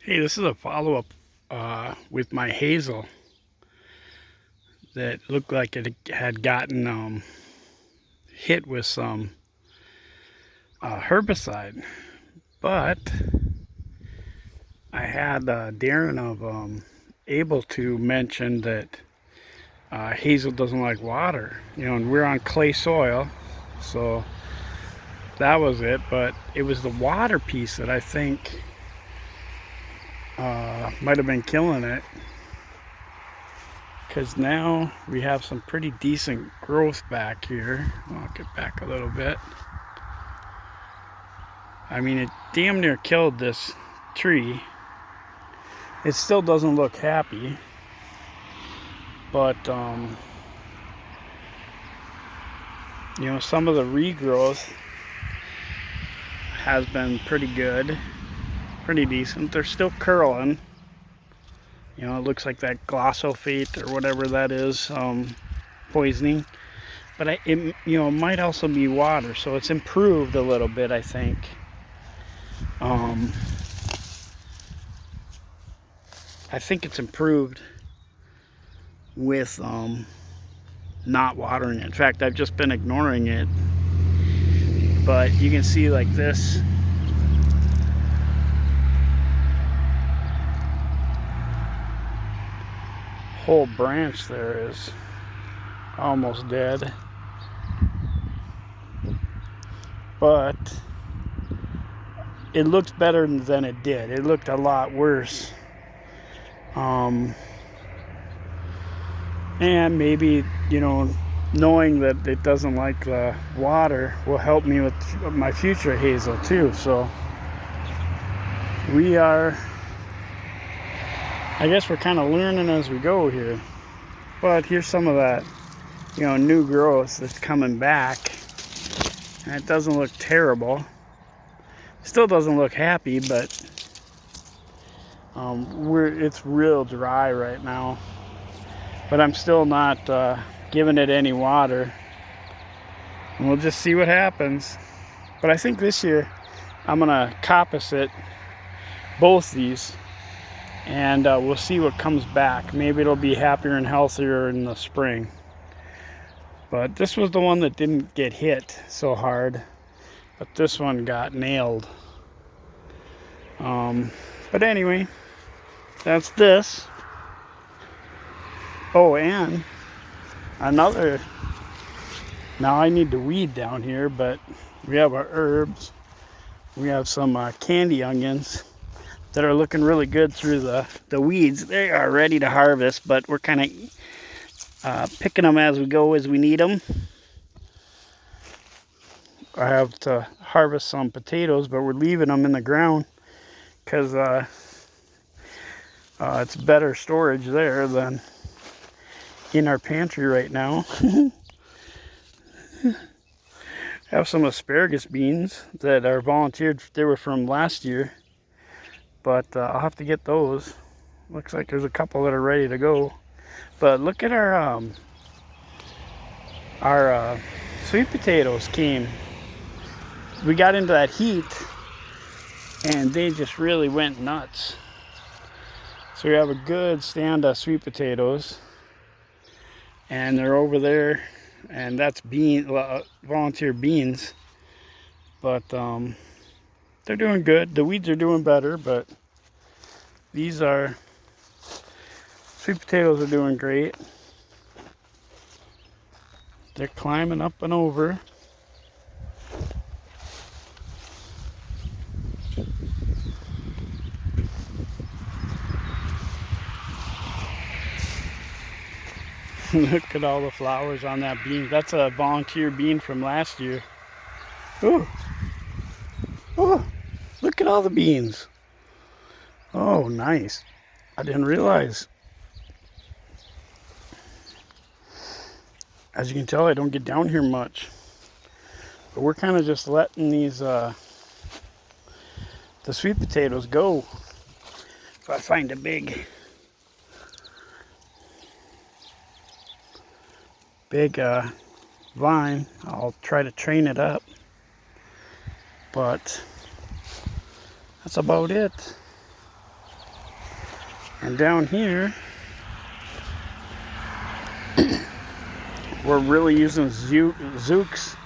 Hey, this is a follow-up with my Hazel that looked like it had gotten hit with some herbicide. But I had Darren of Able to mention that Hazel doesn't like water, and we're on clay soil, so that was it. But it was the water piece that I think might have been killing it, because now we have some pretty decent growth back here. I'll get back a little bit. I mean, it damn near killed this tree. It still doesn't look happy, but some of the regrowth has been pretty good, pretty decent. They're still curling. It looks like that glyphosate or whatever that is, poisoning. But it might also be water, so it's improved a little bit, I think. I think it's improved with not watering it. In fact, I've just been ignoring it. But you can see like this. Whole branch there is almost dead, but it looks better than it did. It looked a lot worse, and maybe knowing that it doesn't like the water will help me with my future Hazel too. So I guess we're kind of learning as we go here. But here's some of that, new growth that's coming back. And it doesn't look terrible. Still doesn't look happy, but it's real dry right now. But I'm still not giving it any water. And we'll just see what happens. But I think this year I'm gonna coppice it, both these. And we'll see what comes back. Maybe it'll be happier and healthier in the spring. But this was the one that didn't get hit so hard. But this one got nailed. But anyway, that's this. Oh, and another. Now I need to weed down here, but we have our herbs. We have some candy onions that are looking really good through the weeds. They are ready to harvest, but we're kind of picking them as we go, as we need them. I have to harvest some potatoes, but we're leaving them in the ground because it's better storage there than in our pantry right now. I have some asparagus beans that are volunteered. They were from last year. But I'll have to get those. Looks like there's a couple that are ready to go. But look at our sweet potatoes came. We got into that heat, and they just really went nuts. So we have a good stand of sweet potatoes, and they're over there, and that's volunteer beans. But they're doing good. The weeds are doing better, but these sweet potatoes are doing great. They're climbing up and over. Look at all the flowers on that bean. That's a volunteer bean from last year. Ooh. Oh, look at all the beans. Oh, nice. I didn't realize. As you can tell, I don't get down here much. But we're kind of just letting these the sweet potatoes go. If I find a big vine, I'll try to train it up. But that's about it. And down here, we're really using zooks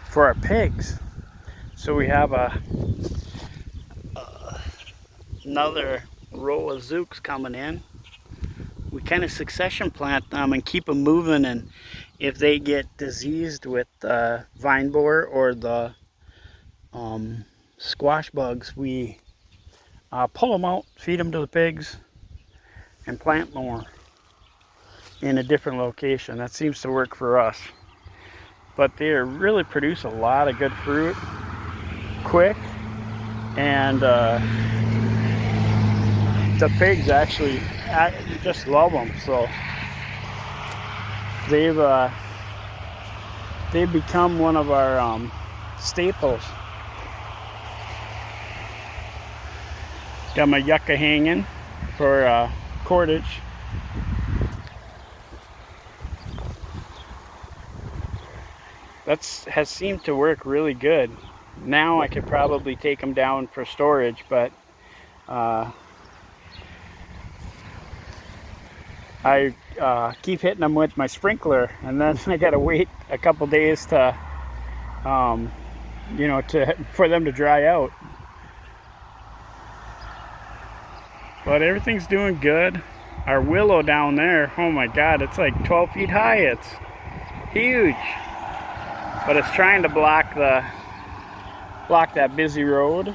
for our pigs. So we have another row of zooks coming in. We kind of succession plant them and keep them moving, and if they get diseased with vine borer or the squash bugs, we pull them out, feed them to the pigs, and plant more in a different location. That seems to work for us. But they really produce a lot of good fruit quick, and the pigs actually just love them. So they've become one of our staples. Got my yucca hanging for cordage. That has seemed to work really good. Now I could probably take them down for storage, but I keep hitting them with my sprinkler, and then I gotta wait a couple days to, you know, for them to dry out. But everything's doing good. Our willow down there, oh my God, it's like 12 feet high. It's huge, but it's trying to block that busy road.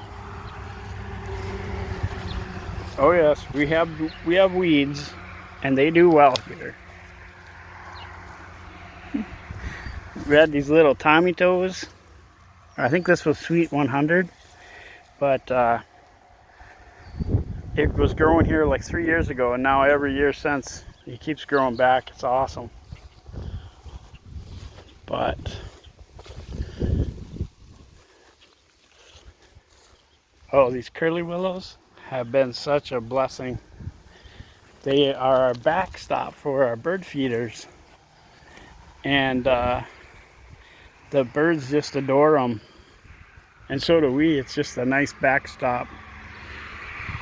Oh yes, we have weeds, and they do well here. We had these little Tommy toes. I think this was Sweet 100, but it was growing here like 3 years ago, and now every year since, it keeps growing back. It's awesome. But oh, these curly willows have been such a blessing. They are our backstop for our bird feeders, and the birds just adore them, and so do we. It's just a nice backstop.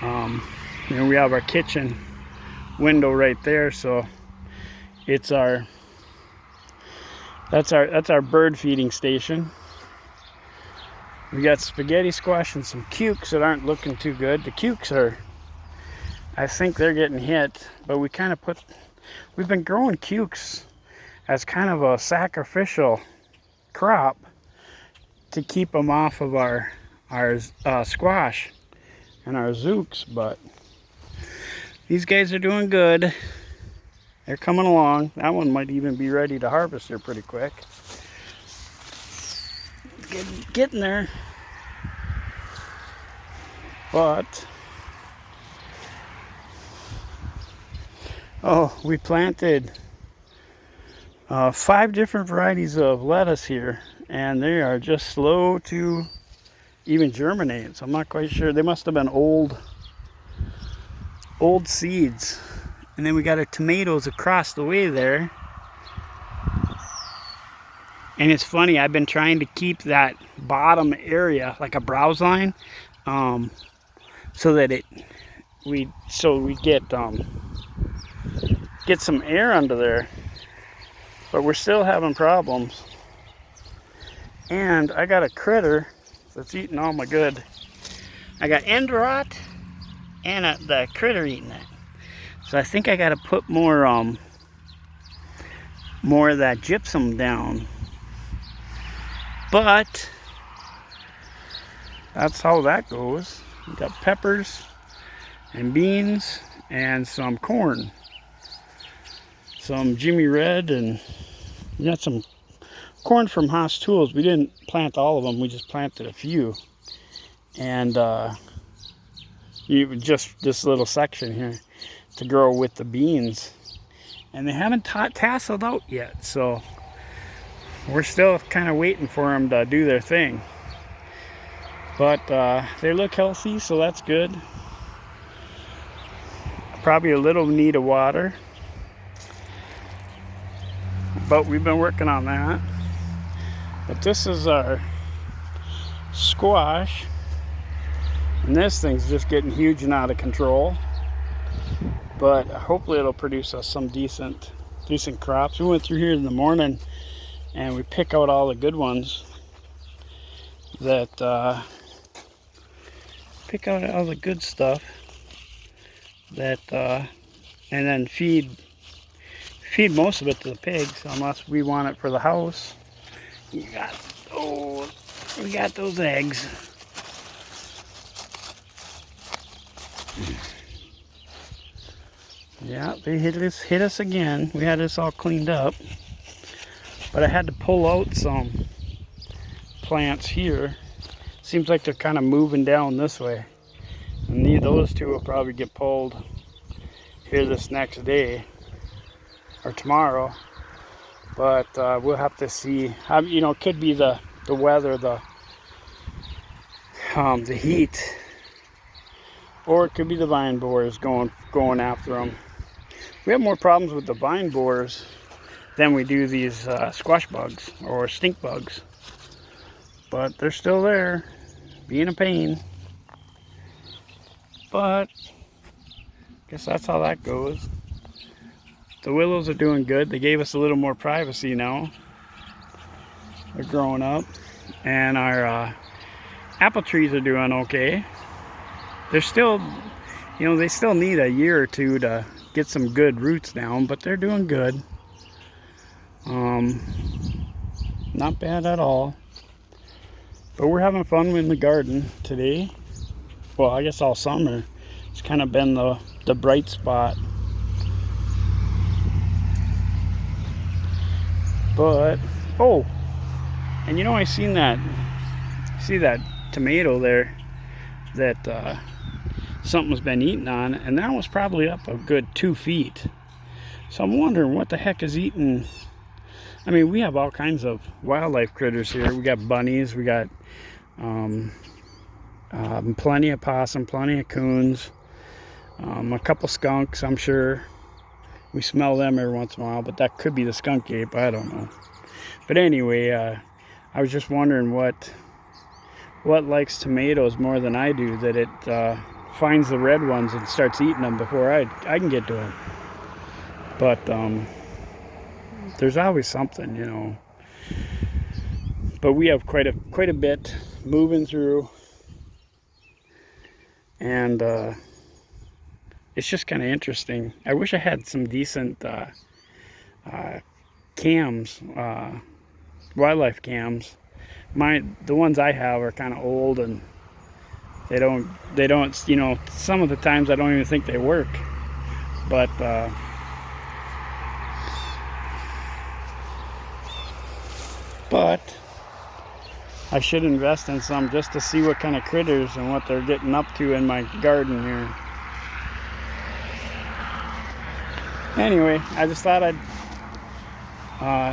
You know, we have our kitchen window right there, so it's that's our bird feeding station. We got spaghetti squash and some cukes that aren't looking too good. The cukes are, I think they're getting hit, but we've been growing cukes as kind of a sacrificial crop to keep them off of our squash and our zooks. But these guys are doing good. They're coming along. That one might even be ready to harvest here pretty quick. Getting there. But oh, we planted 5 different varieties of lettuce here, and they are just slow to even germinate. So I'm not quite sure. They must have been old seeds. And then we got our tomatoes across the way there. And it's funny, I've been trying to keep that bottom area like a browse line, so that we get some air under there. But we're still having problems. And I got a critter that's eating all my good. I got end rot and the critter eating it. So I think I got to put more of that gypsum down. But that's how that goes. We got peppers and beans and some corn, some Jimmy Red, and we got some corn from Haas Tools. We didn't plant all of them, we just planted a few, and just this little section here to grow with the beans, and they haven't tasseled out yet, so we're still kind of waiting for them to do their thing. But they look healthy, so that's good. Probably a little need of water, but we've been working on that. But this is our squash, and this thing's just getting huge and out of control. but hopefully it'll produce us some decent crops. We went through here in the morning and we pick out all the good ones that pick out all the good stuff that and then feed most of it to the pigs unless we want it for the house. We got those eggs. Yeah, they hit us again. We had this all cleaned up, but I had to pull out some plants here. Seems like they're kind of moving down this way, and those two will probably get pulled here this next day or tomorrow. But we'll have to see. You know, it could be the weather, the heat, or it could be the vine borers going after them. We have more problems with the vine borers than we do these squash bugs or stink bugs. But they're still there, being a pain. But I guess that's how that goes. The willows are doing good. They gave us a little more privacy now. They're growing up. And our apple trees are doing okay. They're still, you know, they still need a year or two to get some good roots down, but they're doing good. Not bad at all. But we're having fun in the garden today. Well, I guess all summer. It's kind of been the bright spot. But, oh, and you know, I see that tomato there that something's been eating on, and that was probably up a good 2 feet. So I'm wondering what the heck is eating. I mean, we have all kinds of wildlife critters here. We got bunnies, we got plenty of possum, plenty of coons, a couple skunks, I'm sure. We smell them every once in a while, but that could be the skunk ape, I don't know. But anyway, I was just wondering what likes tomatoes more than I do, that it finds the red ones and starts eating them before I can get to them. But there's always something, you know. But we have quite a bit moving through, and it's just kind of interesting. I wish I had some decent cams, wildlife cams. The ones I have are kind of old, and they don't, you know, some of the times I don't even think they work. But I should invest in some just to see what kind of critters and what they're getting up to in my garden here. Anyway, I just thought I'd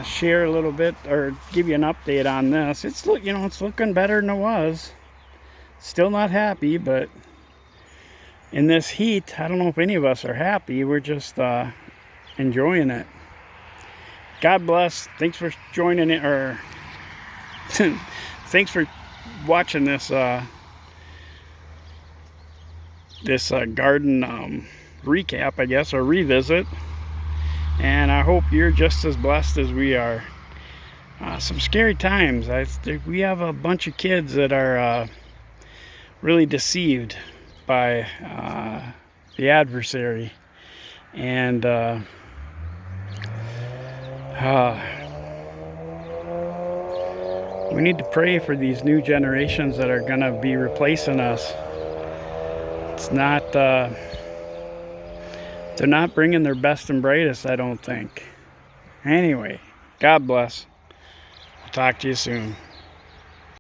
share a little bit, or give you an update on this. It's looking better than it was. Still not happy, but in this heat, I don't know if any of us are happy. We're just enjoying it. God bless. Thanks for joining it, or thanks for watching this garden recap, I guess, or revisit. And I hope you're just as blessed as we are. Some scary times. We have a bunch of kids that are really deceived by the adversary, and we need to pray for these new generations that are going to be replacing us. It's not, they're not bringing their best and brightest, I don't think. Anyway, God bless. I'll talk to you soon.